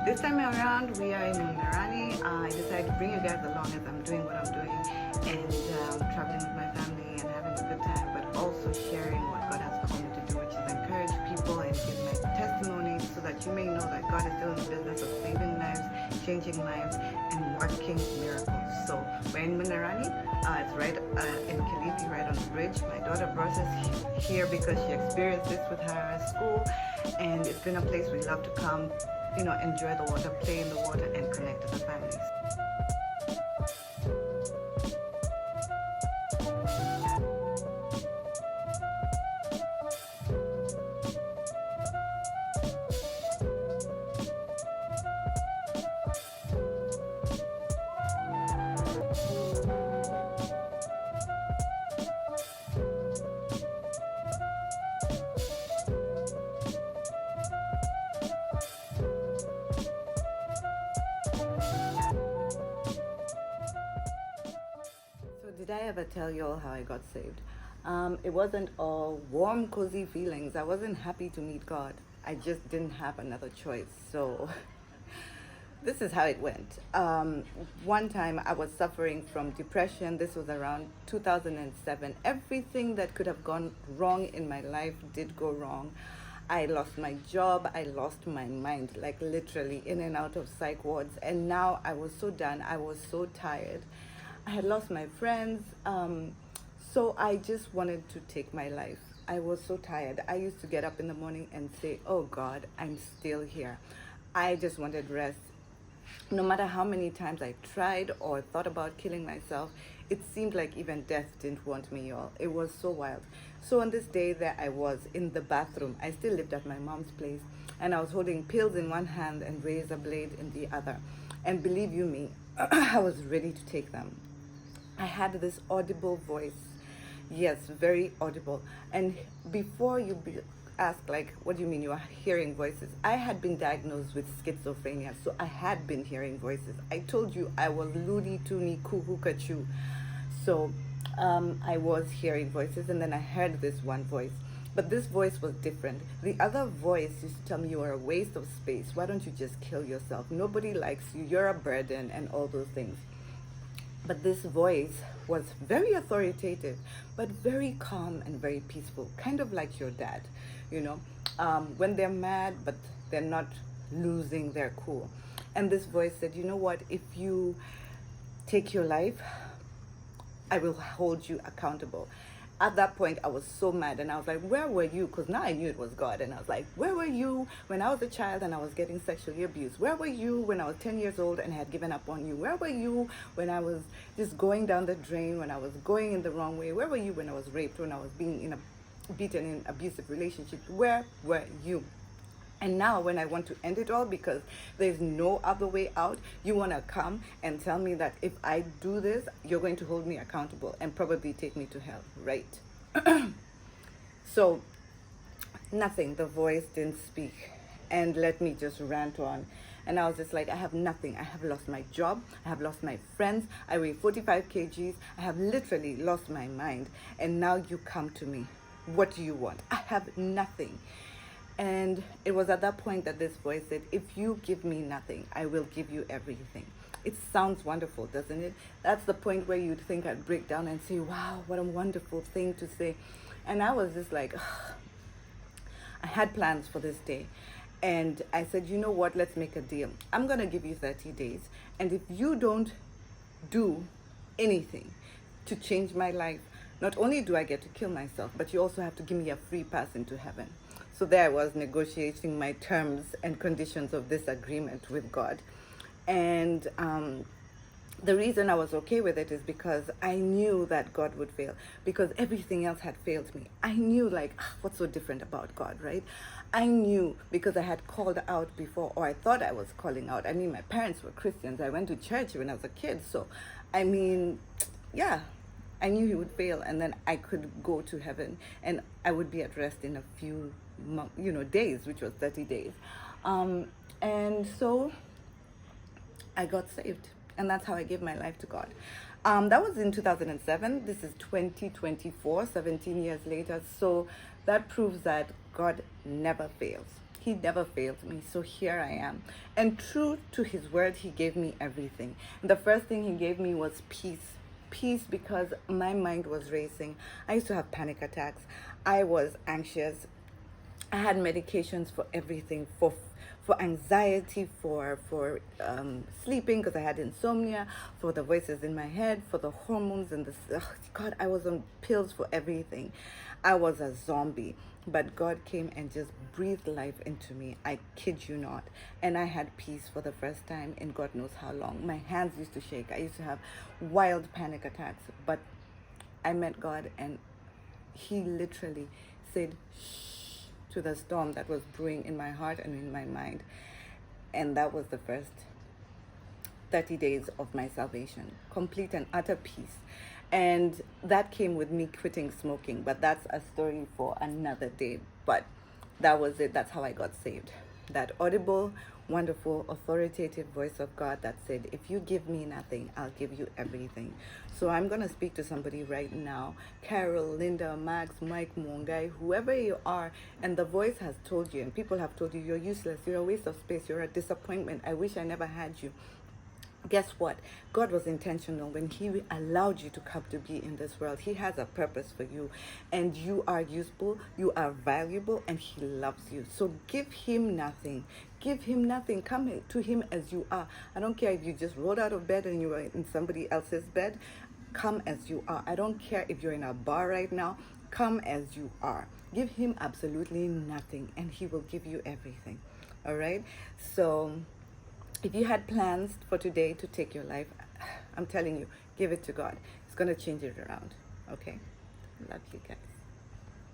This time around, we are in Munarani. I decided to bring you guys along as I'm doing what I'm doing and traveling with my family and having a good time, but also sharing what God has called me to do, which is encourage people and give my testimonies so that you may know that God is still in the business of saving lives, changing lives, and working miracles. So we're in Munarani. It's right in Kilifi, right on the bridge. My daughter brought us here because she experienced this with her school, and it's been a place we love to come, enjoy the water, play in the water, and connect with the families. Did I ever tell you all how I got saved? It wasn't all warm, cozy feelings. I wasn't happy to meet God. I just didn't have another choice. So this is how it went. One time I was suffering from depression. This was around 2007. Everything that could have gone wrong in my life did go wrong. I lost my job. I lost my mind, like literally in and out of psych wards. And now I was so done. I was so tired. I had lost my friends, so I just wanted to take my life. I was so tired. I used to get up in the morning and say, oh God, I'm still here. I just wanted rest. No matter how many times I tried or thought about killing myself, it seemed like even death didn't want me, y'all. It was so wild. So on this day that I was in the bathroom, I still lived at my mom's place, and I was holding pills in one hand and razor blade in the other. And believe you me, I was ready to take them. I had this audible voice. Yes, very audible. And before you ask, like, what do you mean you are hearing voices? I had been diagnosed with schizophrenia, so I had been hearing voices. I told you I was Looney Tooney Cuckoo Kachu. So I was hearing voices, and then I heard this one voice. But this voice was different. The other voice used to tell me you are a waste of space. Why don't you just kill yourself? Nobody likes you. You're a burden, and all those things. But this voice was very authoritative, but very calm and very peaceful, kind of like your dad, when they're mad, but they're not losing their cool. And this voice said, you know what, if you take your life, I will hold you accountable. At that point, I was so mad, and I was like, where were you? Because now I knew it was God. And I was like, where were you when I was a child and I was getting sexually abused? Where were you when I was 10 years old and I had given up on you? Where were you when I was just going down the drain, when I was going in the wrong way? Where were you when I was raped, when I was being beaten in abusive relationships? Where were you? And now when I want to end it all because there's no other way out, you want to come and tell me that if I do this, you're going to hold me accountable and probably take me to hell, right? So nothing, the voice didn't speak and let me just rant on. And I was just like, I have nothing. I have lost my job. I have lost my friends. I weigh 45 kgs. I have literally lost my mind. And now you come to me. What do you want? I have nothing. And it was at that point that this voice said, if you give me nothing, I will give you everything. It sounds wonderful, doesn't it? That's the point where you'd think I'd break down and say, wow, what a wonderful thing to say. And I was just like, ugh. I had plans for this day. And I said, you know what, let's make a deal. I'm going to give you 30 days. And if you don't do anything to change my life, not only do I get to kill myself, but you also have to give me a free pass into heaven. So there I was negotiating my terms and conditions of this agreement with God. And the reason I was okay with it is because I knew that God would fail, because everything else had failed me. I knew, like, what's so different about God, right? I knew because I had called out before, or I thought I was calling out. I mean, my parents were Christians. I went to church when I was a kid. So, I mean, yeah, I knew he would fail, and then I could go to heaven and I would be at rest in a few days, which was 30 days. And so I got saved. And that's how I gave my life to God. That was in 2007. This is 2024, 17 years later. So that proves that God never fails. He never failed me. So here I am. And true to his word, he gave me everything. The first thing he gave me was peace. Peace, because my mind was racing. I used to have panic attacks. I was anxious. I had medications for everything, for anxiety, for sleeping because I had insomnia, for the voices in my head, for the hormones and the God. I was on pills for everything. I was a zombie, but God came and just breathed life into me. I kid you not, and I had peace for the first time in God knows how long. My hands used to shake. I used to have wild panic attacks, but I met God, and He literally said, "Shh." To the storm that was brewing in my heart and in my mind. And that was the first 30 days of my salvation, complete and utter peace. And that came with me quitting smoking, but that's a story for another day. But that was it. That's how I got saved. That audible, wonderful, authoritative voice of God that said, if you give me nothing, I'll give you everything. So I'm going to speak to somebody right now, Carol, Linda, Max, Mike, Mungai, whoever you are, and the voice has told you, and people have told you, you're useless, you're a waste of space, you're a disappointment, I wish I never had you. Guess what? God was intentional when He allowed you to come to be in this world. He has a purpose for you, and you are useful, you are valuable, and He loves you. So give Him nothing. Give Him nothing. Come to Him as you are. I don't care if you just rolled out of bed and you are in somebody else's bed. Come as you are. I don't care if you're in a bar right now. Come as you are. Give Him absolutely nothing, and He will give you everything. All right? So if you had plans for today to take your life, I'm telling you, give it to God. It's going to change it around. Okay? Love you guys.